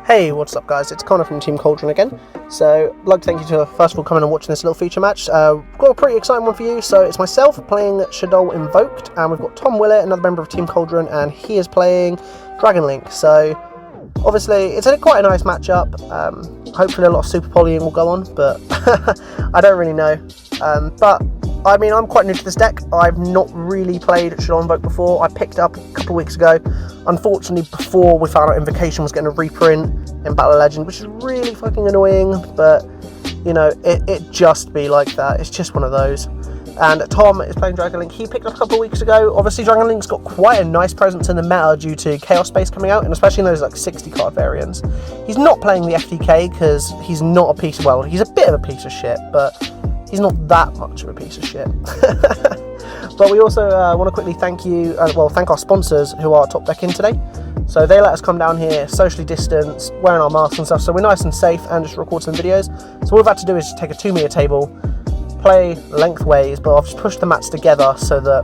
Hey, what's up guys, it's Connor from Team Cauldron again. So, I'd like to thank you for first of all coming and watching this little feature match. We've got a pretty exciting one for you. So it's myself playing Shaddoll Invoked, and we've got Tom Willett, another member of Team Cauldron, and he is playing Dragon Link. So, obviously, it's quite a nice matchup. Hopefully a lot of super polying will go on, but I don't really know. But I mean, I'm quite new to this deck. I've not really played Shaddoll Invoked before. I picked it up a couple of weeks ago. Unfortunately, before we found out Invocation was getting a reprint in Battle Legend, which is really fucking annoying, but, you know, it just be like that. It's just one of those. And Tom is playing Dragon Link. He picked up a couple of weeks ago. Obviously, Dragon Link's got quite a nice presence in the meta due to Chaos Space coming out, and especially in those, like, 60-card variants. He's not playing the FTK because he's not a piece of, well, he's a bit of a piece of shit, but he's not that much of a piece of shit. But we also want to quickly thank you, thank our sponsors who are top decking today. So they let us come down here, socially distanced, wearing our masks and stuff, so we're nice and safe and just record some videos. So all we've had to do is just take a 2-meter table, play lengthways, but I've just pushed the mats together so that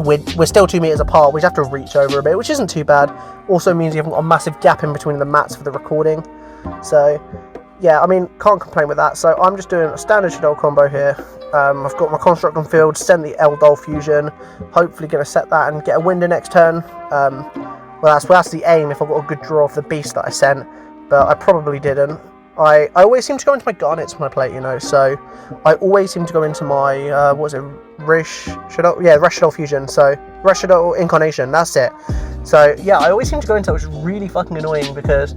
we're still 2 meters apart. We just have to reach over a bit, which isn't too bad. Also means you haven't got a massive gap in between the mats for the recording. So yeah, I mean, can't complain with that. So I'm just doing a standard Shaddoll combo here. I've got my Construct on field, send the Eldol Fusion, hopefully going to set that and get a Winder next turn. Well, that's the aim if I've got a good draw of the beast that I sent, but I probably didn't. I always seem to go into my Garnets when I play it, you know, so I always seem to go into my, Resh Shaddoll Fusion, so Resh Shaddoll Incarnation, that's it. So yeah, I always seem to go into it, which is really fucking annoying because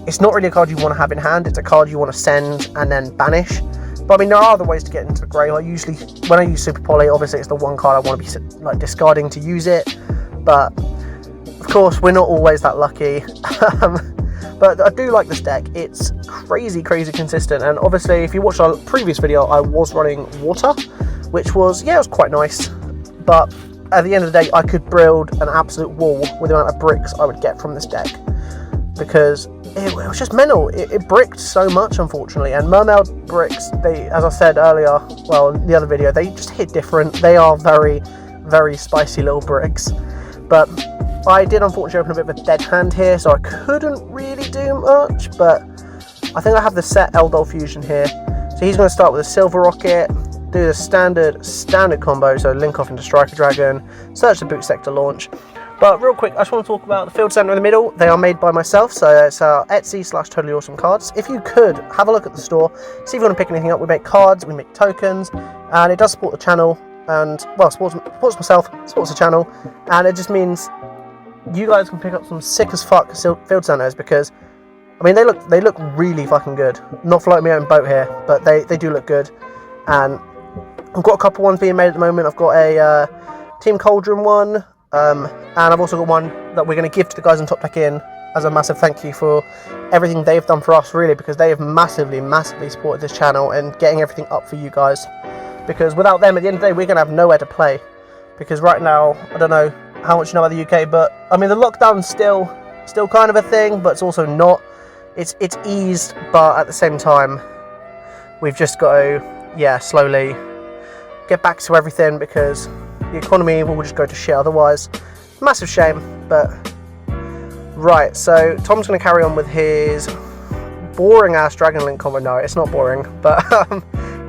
it's not really a card you want to have in hand, it's a card you want to send and then banish. But I mean, there are other ways to get into the grey. Like usually, when I use Super Poly, obviously it's the one card I want to be like discarding to use it. But of course, we're not always that lucky. But I do like this deck. It's crazy consistent. And obviously, if you watched our previous video, I was running Water, which was, yeah, it was quite nice. But at the end of the day, I could build an absolute wall with the amount of bricks I would get from this deck, because it was just mental. It bricked so much, unfortunately, and Mermaid bricks, they, as I said earlier, well, in the other video, they just hit different. They are very spicy little bricks. But I did unfortunately open a bit of a dead hand here, so I couldn't really do much, but I think I have the set Eldol Fusion here. So he's going to start with a Silver Rocket, do the standard combo, so link off into Striker Dragon, search the boot sector launch. But real quick, I just want to talk about the field center in the middle. They are made by myself, so it's Etsy/Totally Awesome Cards. If you could, have a look at the store, see if you want to pick anything up. We make cards, we make tokens, and it does support the channel, and, well, supports myself, supports the channel, and it just means you guys can pick up some sick as fuck field centers, because, I mean, they look really fucking good. Not floating my own boat here, but they do look good. And I've got a couple ones being made at the moment. I've got a Team Cauldron one, and I've also got one that we're going to give to the guys on Top Deck In as a massive thank you for everything they've done for us, really, because they have massively supported this channel and getting everything up for you guys. Because without them, at the end of the day, we're going to have nowhere to play. Because right now, I don't know how much you know about the UK, but I mean, the lockdown's still kind of a thing, but it's also not. It's eased, but at the same time, we've just got to, yeah, slowly get back to everything, because the economy will just go to shit otherwise. Massive shame, but right. So Tom's going to carry on with his boring ass Dragon Link combo. No, it's not boring, but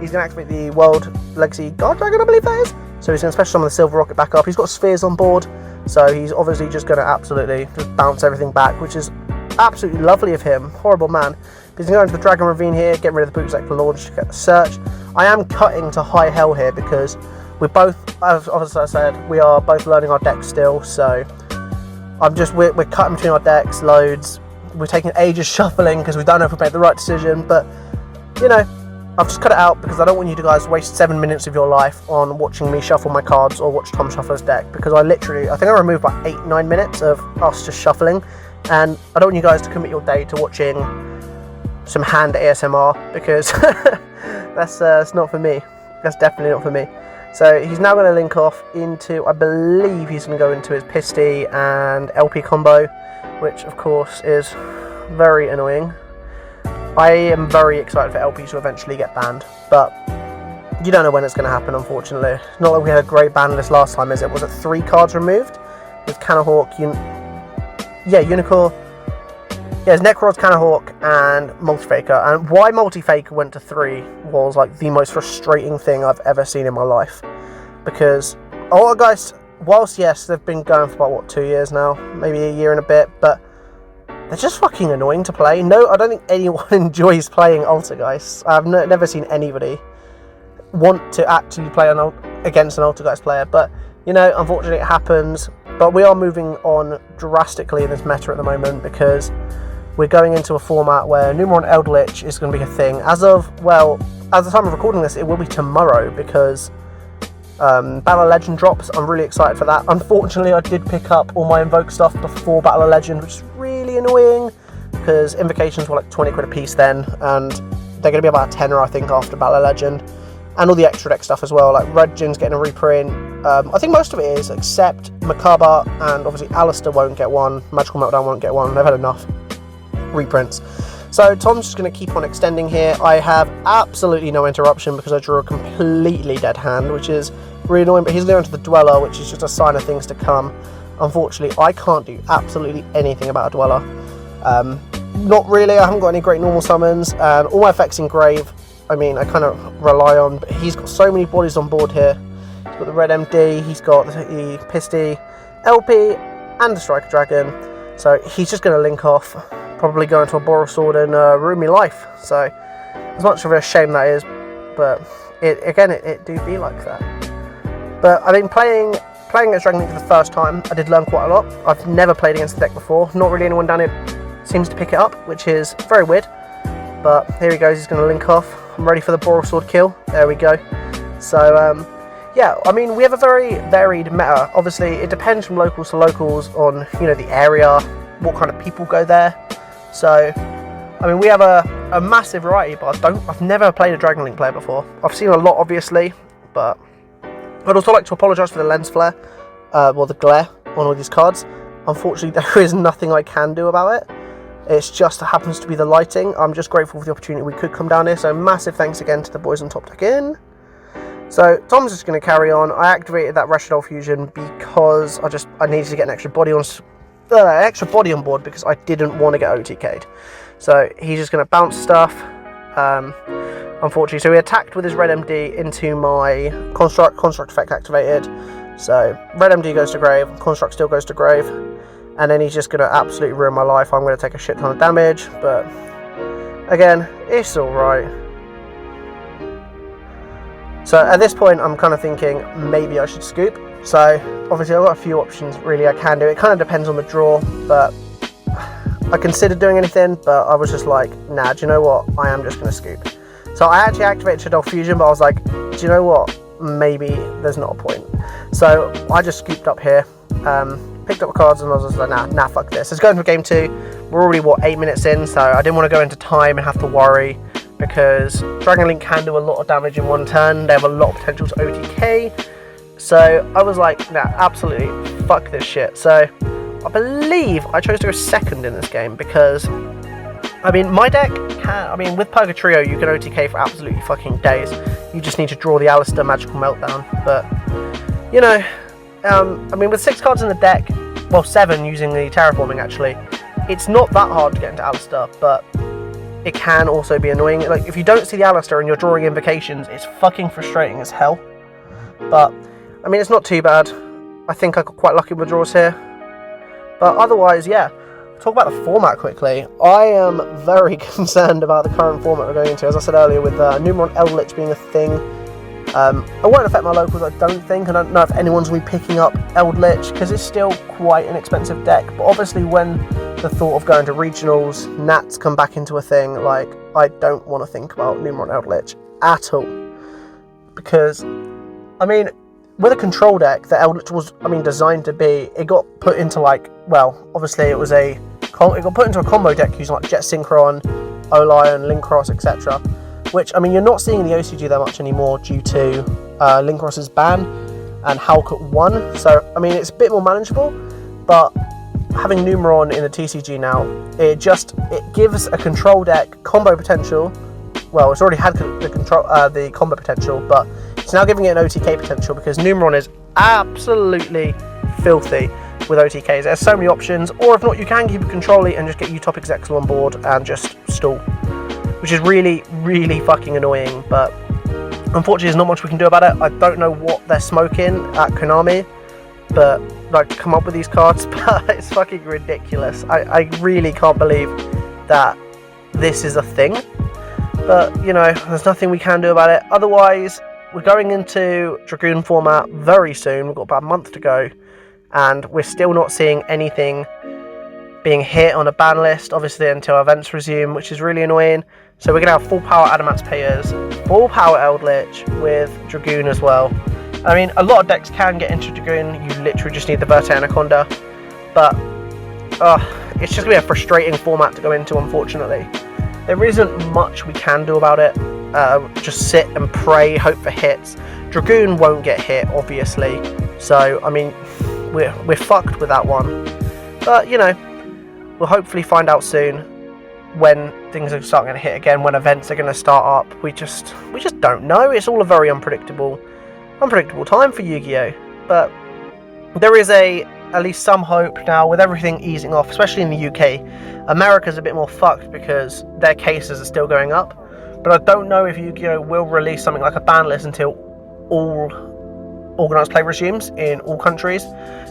he's going to activate the World Legacy Guard Dragon, I believe that is. So he's going to special summon the Silver Rocket back up. He's got spheres on board, so he's obviously just going to absolutely just bounce everything back, which is absolutely lovely of him. Horrible man. He's going to go into the Dragon Ravine here, get rid of the boot sector launch to get the search. I am cutting to high hell here because we're both, as I said, we are both learning our decks still. So we're cutting between our decks loads. We're taking ages shuffling because we don't know if we made the right decision. But you know, I've just cut it out because I don't want you to guys waste 7 minutes of your life on watching me shuffle my cards or watch Tom shuffle his deck, because I think I removed like 8-9 minutes of us just shuffling, and I don't want you guys to commit your day to watching some hand ASMR, because that's not for me. That's definitely not for me. So he's now going to link off into, I believe he's going to go into his Pisty and LP combo, which of course is very annoying. I am very excited for LP to eventually get banned, but you don't know when it's going to happen, unfortunately. Not that we had a great ban list last time, is it? Was it 3 cards removed? With Canahawk, Unicorn, Yeah, it's Necrod, Cannahawk, and Multifaker. And why Multifaker went to 3 was like the most frustrating thing I've ever seen in my life. Because a lot of guys, whilst yes, they've been going for about, what, 2 years now? Maybe a year and a bit, but they're just fucking annoying to play. No, I don't think anyone enjoys playing Altergeist. I've never seen anybody want to actually play against an Altergeist player. But, you know, unfortunately it happens. But we are moving on drastically in this meta at the moment because we're going into a format where Numeron Eldritch is going to be a thing. As of, well, at the time of recording this, it will be tomorrow because Battle of Legend drops. I'm really excited for that. Unfortunately, I did pick up all my Invoke stuff before Battle of Legend, which is really annoying because Invocations were like 20 quid a piece then, and they're going to be about a tenner, I think, after Battle of Legend. And all the extra deck stuff as well, like Red Jin's getting a reprint. I think most of it is, except Macabre, and obviously Alistair won't get one, Magical Meltdown won't get one. They've had enough reprints. So Tom's just going to keep on extending here. I have absolutely no interruption because I drew a completely dead hand, which is really annoying, but he's going to the Dweller, which is just a sign of things to come. Unfortunately, I can't do absolutely anything about a Dweller. Not really, I haven't got any great normal summons, and all my effects in Grave, I mean, I kind of rely on, but he's got so many bodies on board here. He's got the Red MD, he's got the Pisty, LP, and the Striker Dragon, so he's just going to link off. Probably go into a Boros Sword and ruin my life. So, as much of a shame that is, but it do be like that. But I mean, playing against Dragon Link for the first time, I did learn quite a lot. I've never played against the deck before. Not really anyone down here seems to pick it up, which is very weird. But here he goes. He's going to link off. I'm ready for the Boros Sword kill. There we go. So yeah, I mean, we have a very varied meta. Obviously, it depends from locals to locals on, you know, the area, what kind of people go there. So, I mean, we have a massive variety, but I've never played a Dragon Link player before. I've seen a lot, obviously, but I'd also like to apologise for the lens flare, or the glare on all these cards. Unfortunately, there is nothing I can do about it. It just happens to be the lighting. I'm just grateful for the opportunity we could come down here, so massive thanks again to the boys on Top Deck In. So, Tom's just going to carry on. I activated that Shaddoll Fusion because I needed to get an extra body on board because I didn't want to get OTK'd. So he's just going to bounce stuff, unfortunately. So he attacked with his Red MD into my Construct effect activated. So Red MD goes to grave, Construct still goes to grave, and then he's just going to absolutely ruin my life. I'm going to take a shit ton of damage, but again, it's alright. So at this point, I'm kind of thinking maybe I should scoop. So obviously I've got a few options really I can do. It kind of depends on the draw, but I considered doing anything, but I was just like, nah, do you know what? I am just going to scoop. So I actually activated Shaddoll Fusion, but I was like, do you know what? Maybe there's not a point. So I just scooped up here, picked up the cards, and I was just like, nah, fuck this. Let's go into game 2. We're already, 8 minutes in, so I didn't want to go into time and have to worry, because Dragon Link can do a lot of damage in one turn. They have a lot of potential to OTK. So I was like, nah, absolutely, fuck this shit. So I believe I chose to go second in this game because, I mean, my deck can, with Purgatrio you can OTK for absolutely fucking days. You just need to draw the Alistair Magical Meltdown. But, you know, with 6 cards in the deck, well, 7 using the Terraforming actually, it's not that hard to get into Alistair, but it can also be annoying. Like, if you don't see the Alistair and you're drawing Invocations, it's fucking frustrating as hell. But I mean, it's not too bad. I think I got quite lucky with draws here. But otherwise, yeah. Talk about the format quickly. I am very concerned about the current format we're going into. As I said earlier, with Numeron Eldritch being a thing. It won't affect my locals, I don't think. I don't know if anyone's going to be picking up Eldritch, because it's still quite an expensive deck. But obviously, when the thought of going to regionals, Nats come back into a thing, like, I don't want to think about Numeron Eldritch at all. Because, I mean, with a control deck that Eldritch was, designed to be, it got put into obviously it got put into a combo deck using like Jet Synchron, Olion, Linkross, etc. Which, you're not seeing the OCG that much anymore due to Linkross's ban and Hulk at 1. So, it's a bit more manageable, but having Numeron in the TCG now, it gives a control deck combo potential. Well, it's already had the combo potential, but it's now giving it an OTK potential because Numeron is absolutely filthy. with OTKs. There's so many options, or if not, you can keep it controlly and just get Utopic Zexal on board and just stall, which is really, really fucking annoying, but unfortunately there's not much we can do about it. I don't know what they're smoking at Konami, but like, to come up with these cards, but it's fucking ridiculous. I really can't believe that this is a thing, but you know, there's nothing we can do about it. Otherwise, we're going into Dragoon format very soon. We've got about a month to go, and we're still not seeing anything being hit on a ban list, obviously, until events resume, which is really annoying. So we're going to have full power Adamance Payers, full power Eldritch with Dragoon as well. I mean, a lot of decks can get into Dragoon. You literally just need the Verte Anaconda, but it's just going to be a frustrating format to go into, unfortunately. There isn't much we can do about it. Just sit and pray, hope for hits. Dragoon won't get hit, obviously, so I mean, we're fucked with that one. But you know, we'll hopefully find out soon when things are starting to hit again, when events are going to start up. We just don't know. It's all a very unpredictable time for Yu-Gi-Oh! But there is at least some hope now with everything easing off, especially in the UK. America's a bit more fucked because their cases are still going up. But I don't know if Yu-Gi-Oh! Will release something like a ban list until all organised play resumes in all countries,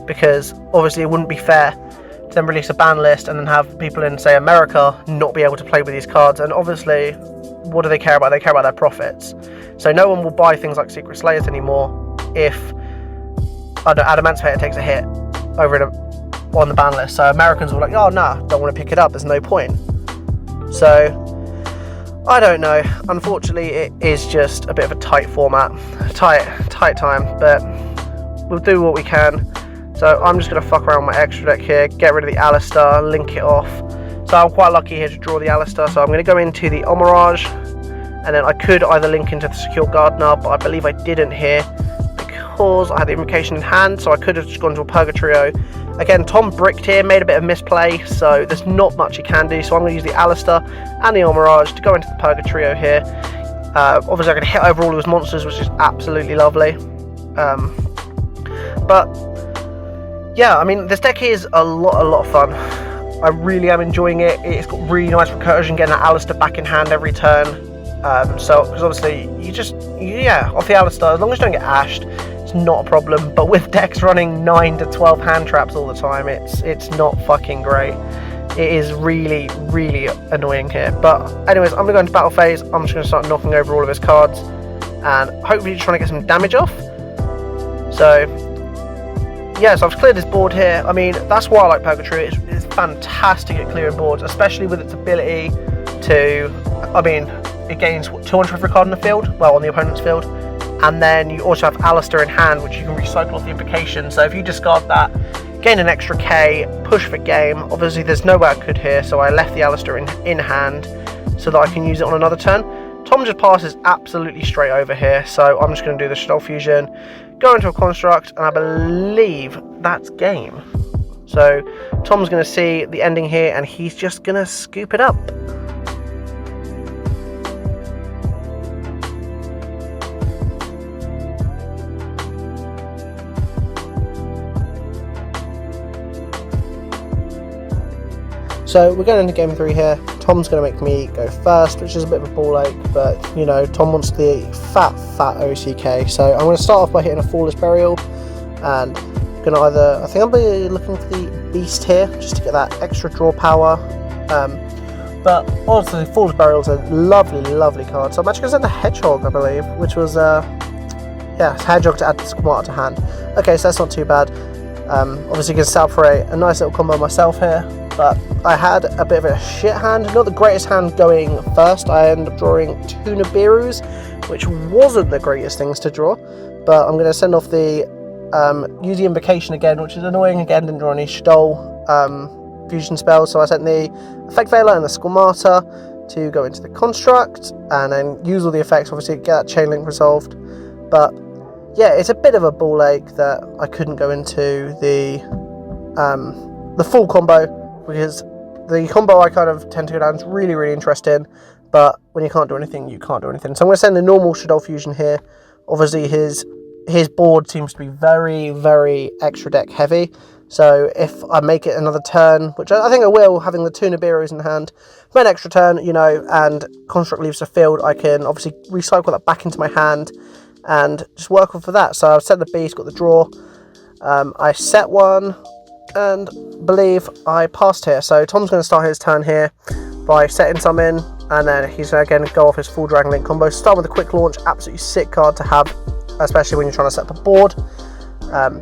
because obviously it wouldn't be fair to then release a ban list and then have people in, say, America not be able to play with these cards. And obviously, what do they care about? They care about their profits. So no one will buy things like Secret Slayers anymore if Adamance Payer takes a hit over on the ban list. So Americans will be like, oh nah, don't want to pick it up, there's no point. So I don't know. Unfortunately, it is just a bit of a tight format, tight time, but we'll do what we can. So I'm just going to fuck around with my extra deck here, get rid of the Alistair, link it off. So I'm quite lucky here to draw the Alistair, so I'm going to go into the Omirage, and then I could either link into the Secure Gardener, but I believe I didn't here because I had the Invocation in hand, so I could have just gone to a Purgatorio. Again, Tom bricked here, made a bit of misplay, so there's not much he can do, so I'm going to use the Alistair and the Omirage to go into the Purgatorio here. Obviously I'm going to hit over all of his monsters, which is absolutely lovely. But yeah, I mean, this deck is a lot of fun. I really am enjoying it. It's got really nice recursion, getting that Alistair back in hand every turn. So, because obviously, off the Alistair, as long as you don't get ashed, it's not a problem. But with decks running 9 to 12 hand traps all the time, it's not fucking great. It is really, really annoying here. But anyways, I'm going to go into battle phase. I'm just going to start knocking over all of his cards, and hopefully trying to get some damage off. So yeah, so I've cleared this board here. I mean, that's why I like Purgatory. It's fantastic at clearing boards, especially with its ability to, I mean, it gains 200 for every card in the field, well, on the opponent's field, and then you also have Alistair in hand, which you can recycle off the Invocation. So if you discard that, gain an extra K, push for game. Obviously there's no way I could here, so I left the Alistair in hand so that I can use it on another turn. Tom just passes absolutely straight over here, so I'm just going to do the Shaddoll Fusion, go into a Construct, and I believe that's game. So Tom's going to see the ending here, and he's just going to scoop it up. So we're going into game 3 here. Tom's going to make me go first, which is a bit of a ball ache, but you know, Tom wants the fat OCK. So I'm going to start off by hitting a Flawless Burial, and going to I think I'll be looking for the Beast here, just to get that extra draw power. But honestly, Flawless Burial is a lovely card. So I'm actually going to send the Hedgehog, I believe, which was, yeah, Hedgehog to add the Squamata to hand. Okay, so that's not too bad. Obviously going to set up for a nice little combo myself here. But I had a bit of a shit hand, not the greatest hand going first. I ended up drawing 2 Nibiru's, which wasn't the greatest things to draw. But I'm going to send off the use the Invocation again, which is annoying. Again, didn't draw any Shaddoll fusion spells, so I sent the Effect Veiler and the Squamata to go into the Construct, and then use all the effects, obviously, to get that Chain Link resolved. But yeah, it's a bit of a ball ache that I couldn't go into the full combo, because the combo I kind of tend to go down is really interesting, but when you can't do anything, you can't do anything. So I'm going to send the normal Shaddoll Fusion here. Obviously his board seems to be very extra deck heavy, So if I make it another turn, which I think I will, having the 2 Nibiru's in hand, for an extra turn, you know, and Construct leaves the field, I can obviously recycle that back into my hand and just work off of that. So I've set the beast, got the draw. I set one and believe I passed here. So Tom's going to start his turn here by setting some in, and then he's going to again go off his full Dragon Link combo. Start with a quick launch, absolutely sick card to have, especially when you're trying to set up a board. So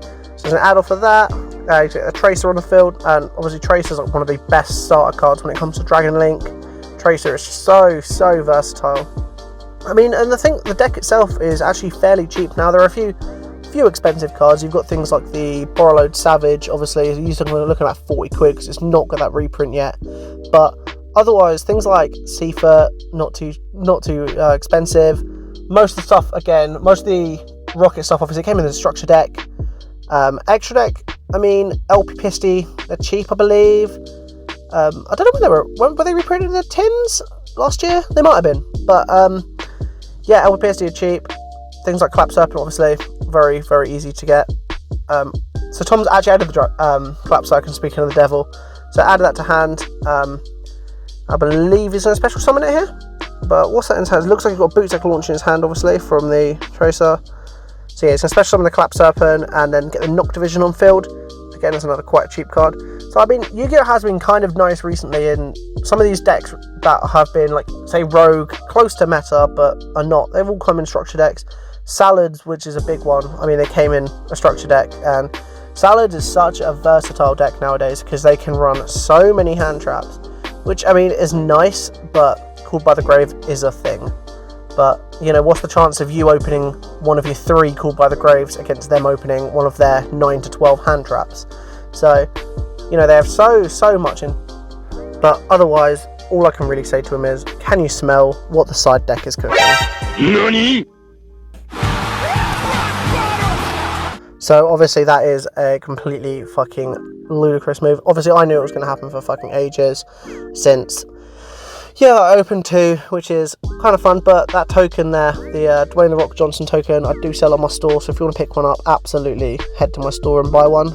there's an add off of that. You get a Tracer on the field, and obviously Tracer is like one of the best starter cards when it comes to Dragon Link. Tracer is so versatile. I mean, and the deck itself is actually fairly cheap now. There are a few expensive cards. You've got things like the Borrowload Savage, obviously you're looking at 40 quid because it's not got that reprint yet. But otherwise, things like Seafer, not too expensive. Most of the stuff, again, most of the Rocket stuff obviously came in the structure deck. Extra deck, I mean, LP Pisty, they're cheap, I believe. I don't know when were they reprinted in the tins last year? They might have been, but yeah, LP Pisty are cheap. Things like Clap Serpent, obviously, very easy to get. So Tom's actually added the Clap Serpent, speaking of the devil. So added that to hand. I believe he's going to special summon it here. But what's that in his hand? It looks like he's got a Bootstick launch in his hand, obviously, from the Tracer. So yeah, he's going to special summon the Clap Serpent and then get the Knock Division on field. Again, it's another quite cheap card. So I mean, Yu-Gi-Oh! Has been kind of nice recently in some of these decks that have been, like, say, Rogue, close to meta, but are not. They've all come in structure decks. Salads, which is a big one. I mean, they came in a structure deck, and Salads is such a versatile deck nowadays because they can run so many hand traps, which, I mean, is nice, but Called by the Grave is a thing. But, you know, what's the chance of you opening one of your 3 Called by the Graves against them opening one of their 9 to 12 hand traps? So, you know, they have so much in. But otherwise, all I can really say to him is, can you smell what the side deck is cooking? NANI? So obviously that is a completely fucking ludicrous move. Obviously I knew it was going to happen for fucking ages, since, yeah, I opened 2, which is kind of fun, but that token there, the Dwayne The Rock Johnson token, I do sell on my store, so if you want to pick one up, absolutely head to my store and buy one.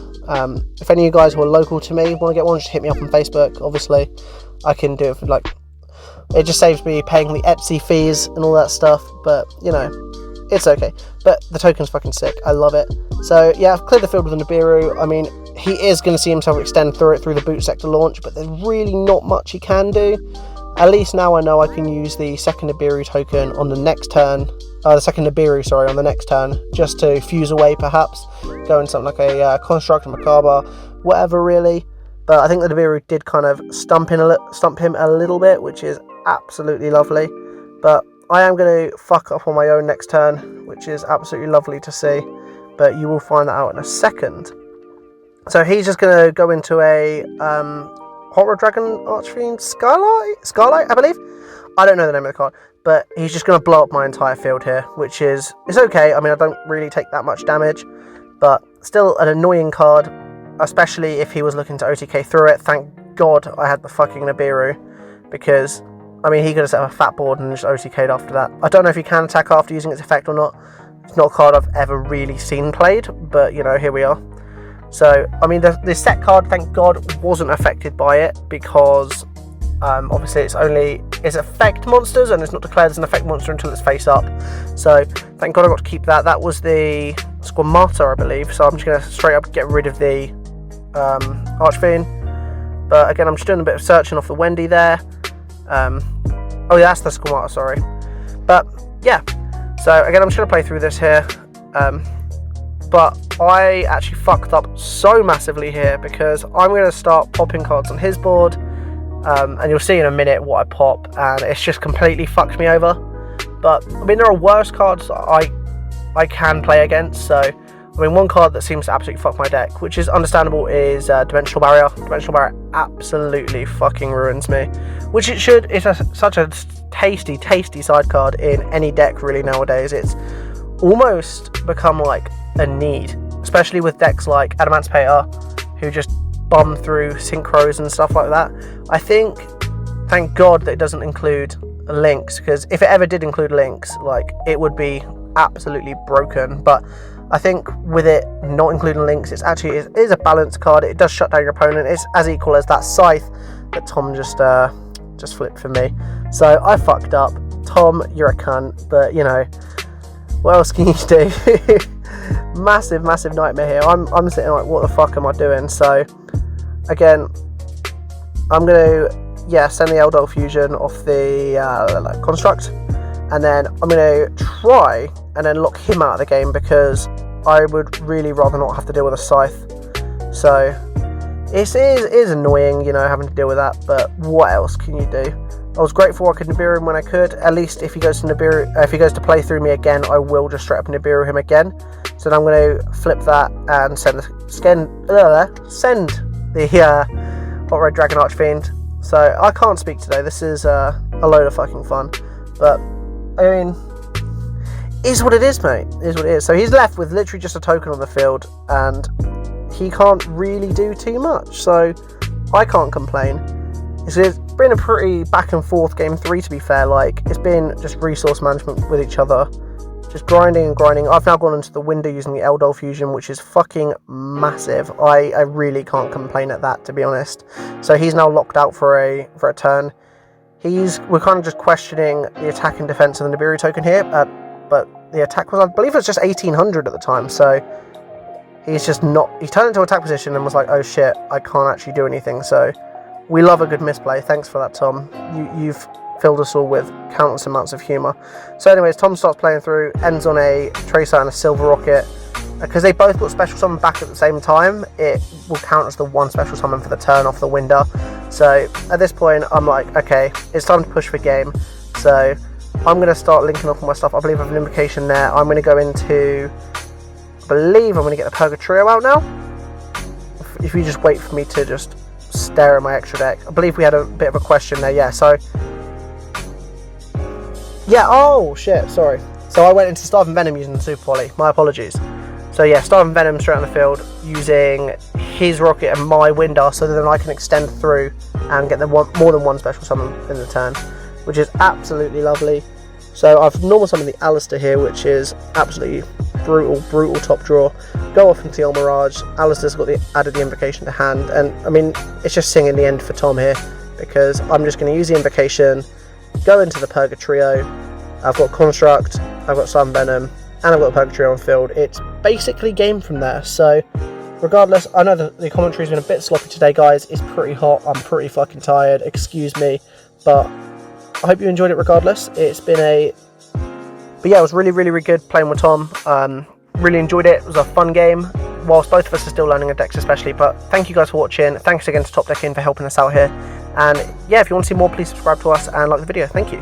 If any of you guys who are local to me want to get one, just hit me up on Facebook. Obviously I can do it for, like, it just saves me paying the Etsy fees and all that stuff, but, you know, it's okay. But the token's fucking sick, I love it. So yeah, I've cleared the field with a Nibiru. I mean, he is going to see himself extend through the boot sector launch, but there's really not much he can do. At least now I know I can use the second Nibiru token on the next turn, the second Nibiru, sorry, on the next turn, just to fuse away perhaps, go in something like a Construct, a Macabre, whatever really. But I think the Nibiru did kind of stump him a little bit, which is absolutely lovely. But I am going to fuck up on my own next turn, which is absolutely lovely to see, but you will find that out in a second. So he's just going to go into a Hot Rod Dragon Archfiend Scarlight, I believe. I don't know the name of the card, but he's just going to blow up my entire field here, which is, it's okay. I mean, I don't really take that much damage, but still an annoying card, especially if he was looking to OTK through it. Thank God I had the fucking Nibiru, because, I mean, he could have set up a fat board and just OTK'd after that. I don't know if he can attack after using its effect or not. It's not a card I've ever really seen played, but, you know, here we are. So, I mean, the set card, thank God, wasn't affected by it, because obviously it's effect monsters, and it's not declared as an effect monster until it's face up. So, thank God I got to keep that. That was the Squamata, I believe. So, I'm just going to straight up get rid of the Archfiend. But again, I'm just doing a bit of searching off the Wendy there. Oh yeah, that's the Squamata, sorry. But yeah, so again, I'm just going to play through this here. But I actually fucked up so massively here, because I'm going to start popping cards on his board, and you'll see in a minute what I pop, and it's just completely fucked me over. But I mean, there are worse cards I can play against. So I mean, one card that seems to absolutely fuck my deck, which is understandable, is Dimensional Barrier. Dimensional Barrier absolutely fucking ruins me, which it should. It's such a tasty side card in any deck really nowadays. It's almost become like a need, especially with decks like Adamantipator, who just bomb through synchros and stuff like that. I think, thank God that it doesn't include links, because if it ever did include links, like, it would be absolutely broken. But I think with it not including links, it is a balanced card. It does shut down your opponent. It's as equal as that Scythe that Tom just flipped for me. So I fucked up. Tom, you're a cunt, but you know, what else can you do? massive nightmare here. I'm sitting like, what the fuck am I doing? So again, I'm gonna send the Shaddoll Fusion off the construct, and then I'm gonna try and then lock him out of the game, because I would really rather not have to deal with a Scythe. So it is annoying, you know, having to deal with that, but what else can you do? I was grateful I could Nibiru him when I could. At least if he goes to play through me again, I will just straight up Nibiru him again. So now I'm going to flip that and send the Hot Red Dragon Archfiend. So I can't speak today. This is a load of fucking fun. But I mean, is what it is, mate. Is what it is. So he's left with literally just a token on the field, and he can't really do too much. So I can't complain. It's been a pretty back and forth game 3, to be fair. Like, it's been just resource management with each other, just grinding. I've now gone into the window using the Shaddoll Fusion, which is fucking massive. I really can't complain at that, to be honest. So he's now locked out for a turn. We're kind of just questioning the attack and defense of the Nibiru token here, but the attack was, I believe it was just 1800 at the time. So he's just not. He turned into attack position and was like, oh shit, I can't actually do anything. So we love a good misplay. Thanks for that, Tom. You've filled us all with countless amounts of humour. So anyways, Tom starts playing through, ends on a Tracer and a Silver Rocket. Because they both got special summon back at the same time, it will count as the one special summon for the turn off the window. So at this point, I'm like, okay, it's time to push for game. So I'm going to start linking up all my stuff. I believe I have an invocation there. I'm going to go into, I believe I'm going to get the Purgatrio out now. If you just wait for me to just stare at my extra deck. I believe we had a bit of a question there, yeah, so yeah, oh shit, sorry. So I went into Starving Venom using the Super Volley, my apologies. So yeah, Starving Venom straight on the field using his rocket and my window, so that then I can extend through and get more than one special summon in the turn, which is absolutely lovely. So I've normal summoned the Alistair here, which is absolutely brutal top draw. Go off into the Mirage. Alistair's got added the invocation to hand, and I mean, it's just singing the end for Tom here, because I'm just going to use the invocation, go into the Purgatrio. I've got Construct, I've got Sun Venom, and I've got Purgatrio on field. It's basically game from there. So regardless, I know that the commentary's been a bit sloppy today, guys. It's pretty hot. I'm pretty fucking tired. Excuse me, but I hope you enjoyed it regardless. But yeah, it was really good playing with Tom. Really enjoyed it. It was a fun game, whilst both of us are still learning our decks especially. But thank you guys for watching. Thanks again to Top Decking for helping us out here. And yeah, if you want to see more, please subscribe to us and like the video. Thank you.